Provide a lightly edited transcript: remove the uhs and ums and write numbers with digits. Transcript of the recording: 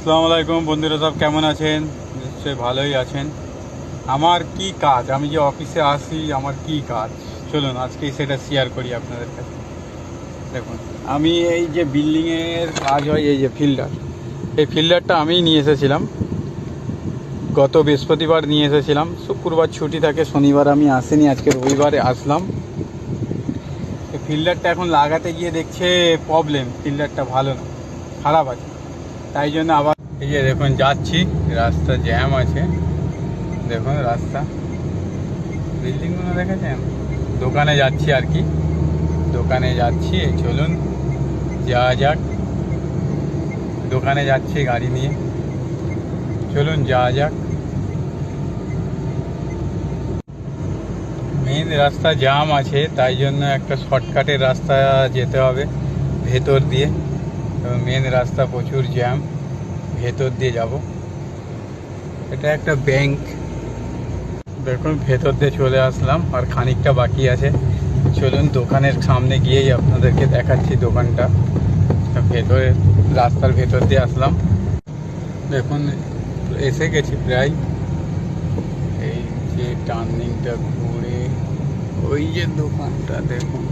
আসসালামু আলাইকুম বন্ধুরা, সব কেমন আছেন? নিশ্চয়ই ভালোই আছেন। আমার কি কাজ, আমি যে অফিসে আসি আমার কি কাজ, চলুন আজকেই সেটা শেয়ার করি আপনাদের কাছে। দেখুন, আমি এই যে বিল্ডিংয়ের কাজ হয়, এই যে ফিল্ডার, এই ফিল্ডারটা আমিই নিয়ে এসেছিলাম। গত বৃহস্পতিবার নিয়ে এসেছিলাম, শুক্রবার ছুটি থাকে, শনিবার আমি আসিনি, আজকে রবিবারে আসলাম। এই ফিল্ডারটা এখন লাগাতে গিয়ে দেখছে প্রবলেম, ফিল্ডারটা ভালো না, খারাপ আছে। তাই জন্য আবার এই যে দেখুন যাচ্ছি, রাস্তা জ্যাম আছে। দেখুন রাস্তা, বিল্ডিংগুলো দেখেছেন। দোকানে যাচ্ছি আর কি, দোকানে যাচ্ছি, চলুন যাওয়া যাক। দোকানে যাচ্ছি গাড়ি নিয়ে, চলুন যাওয়া যাক। মেন রাস্তা জ্যাম আছে, তাই জন্য একটা শর্টকাটের রাস্তা যেতে হবে ভেতর দিয়ে। মেন রাস্তা প্রচুর জ্যাম, ভেতর দিয়ে যাব। এটা একটা ব্যাংক। দেখুন ভেতর দিয়ে চলে আসলাম, আর খানিকটা বাকি আছে। চলুন দোকানের সামনে গিয়েই আপনাদেরকে দেখাচ্ছি দোকানটা। ভেতরে, রাস্তার ভেতর দিয়ে আসলাম। দেখুন এসে গেছি প্রায়। এই যে টার্নিংটা ঘুরে ওই যে দোকানটা দেখুন,